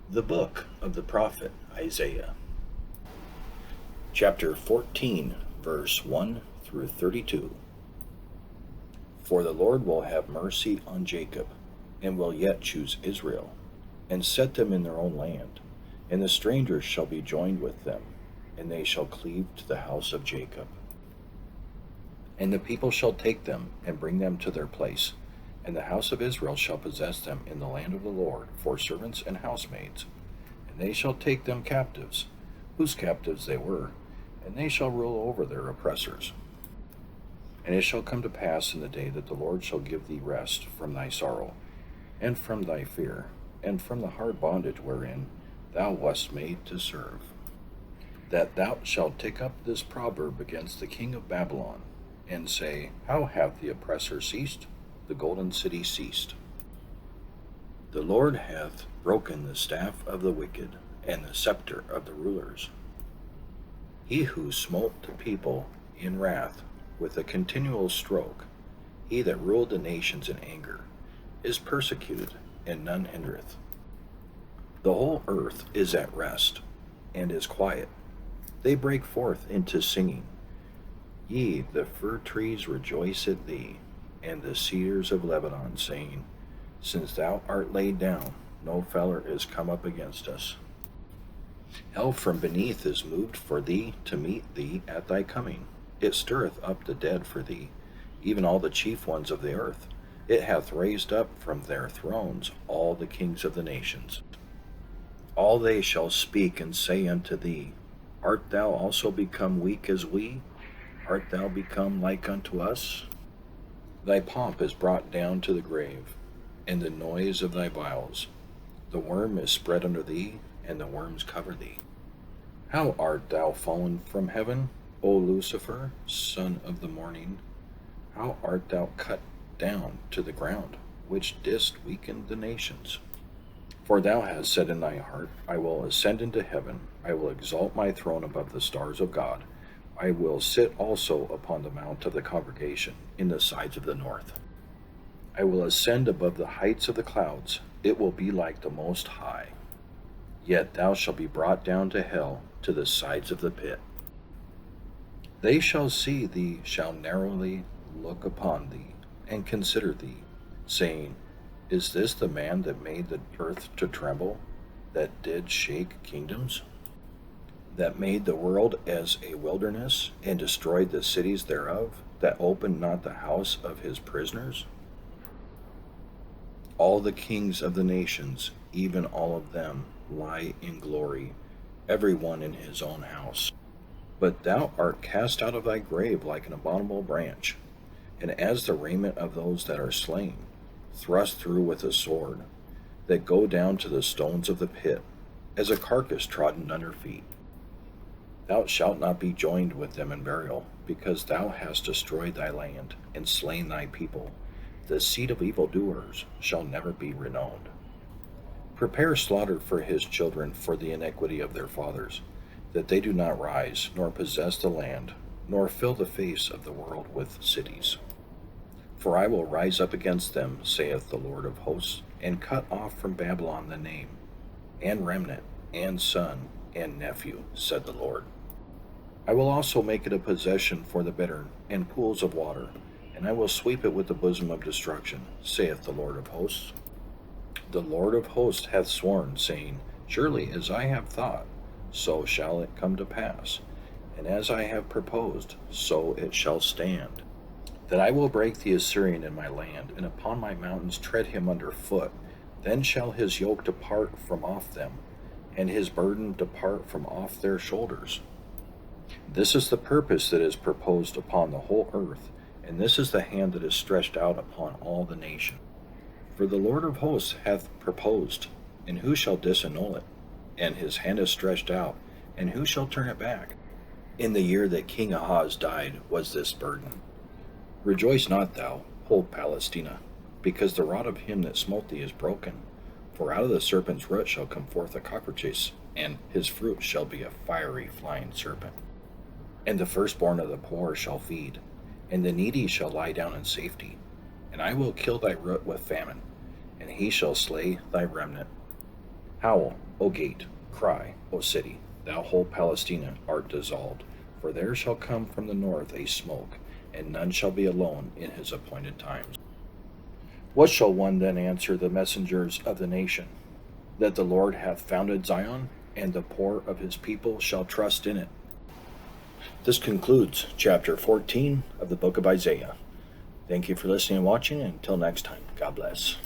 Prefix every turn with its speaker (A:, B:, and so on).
A: The book of the prophet Isaiah, chapter 14, verse 1 through 32. For the Lord will have mercy on Jacob, and will yet choose Israel, and set them in their own land, and the strangers shall be joined with them, and they shall cleave to the house of Jacob. And the people shall take them, and bring them to their place, and the house of Israel shall possess them in the land of the Lord for servants and housemaids. And they shall take them captives, whose captives they were, and they shall rule over their oppressors. And it shall come to pass in the day that the Lord shall give thee rest from thy sorrow, and from thy fear, and from the hard bondage wherein thou wast made to serve, that thou shalt take up this proverb against the king of Babylon, and say, How hath the oppressor ceased? The golden city ceased. The Lord hath broken the staff of the wicked, and the scepter of the rulers. He who smote the people in wrath with a continual stroke, he that ruled the nations in anger, is persecuted, and none hindereth. The whole earth is at rest, and is quiet. They break forth into singing. Ye, the fir trees, rejoice at thee, and the cedars of Lebanon, saying, Since thou art laid down, no feller is come up against us. Hell from beneath is moved for thee to meet thee at thy coming. It stirreth up the dead for thee, even all the chief ones of the earth. It hath raised up from their thrones all the kings of the nations. All they shall speak and say unto thee, Art thou also become weak as we? Art thou become like unto us? Thy pomp is brought down to the grave, and the noise of thy vials. The worm is spread under thee, and the worms cover thee. How art thou fallen from heaven, O Lucifer, son of the morning? How art thou cut down to the ground, which didst weaken the nations? For thou hast said in thy heart, I will ascend into heaven, I will exalt my throne above the stars of God. I will sit also upon the mount of the congregation in the sides of the north. I will ascend above the heights of the clouds. It will be like the Most High. Yet thou shalt be brought down to hell, to the sides of the pit. They shall see thee, shall narrowly look upon thee, and consider thee, saying, Is this the man that made the earth to tremble, that did shake kingdoms? That made the world as a wilderness, and destroyed the cities thereof, that opened not the house of his prisoners? All the kings of the nations, even all of them, lie in glory, every one in his own house. But thou art cast out of thy grave like an abominable branch, and as the raiment of those that are slain, thrust through with a sword, that go down to the stones of the pit, as a carcass trodden under feet. Thou shalt not be joined with them in burial, because thou hast destroyed thy land, and slain thy people. The seed of evildoers shall never be renowned. Prepare slaughter for his children for the iniquity of their fathers, that they do not rise, nor possess the land, nor fill the face of the world with cities. For I will rise up against them, saith the Lord of hosts, and cut off from Babylon the name, and remnant, and son, and nephew, said the Lord. I will also make it a possession for the bittern, and pools of water, and I will sweep it with the bosom of destruction, saith the Lord of hosts. The Lord of hosts hath sworn, saying, Surely as I have thought, so shall it come to pass, and as I have proposed, so it shall stand, that I will break the Assyrian in my land, and upon my mountains tread him under foot. Then shall his yoke depart from off them, and his burden depart from off their shoulders. This is the purpose that is proposed upon the whole earth, and this is the hand that is stretched out upon all the nations. For the Lord of hosts hath proposed, and who shall disannul it? And his hand is stretched out, and who shall turn it back? In the year that King Ahaz died was this burden. Rejoice not thou, whole Palestina, because the rod of him that smote thee is broken. For out of the serpent's root shall come forth a cockroach, and his fruit shall be a fiery flying serpent. And the firstborn of the poor shall feed, and the needy shall lie down in safety. And I will kill thy root with famine, and he shall slay thy remnant. Howl, O gate, cry, O city, thou whole Palestina art dissolved. For there shall come from the north a smoke, and none shall be alone in his appointed times. What shall one then answer the messengers of the nation? That the Lord hath founded Zion, and the poor of his people shall trust in it. This concludes chapter 14 of the book of Isaiah. Thank you for listening and watching, and until next time, God bless.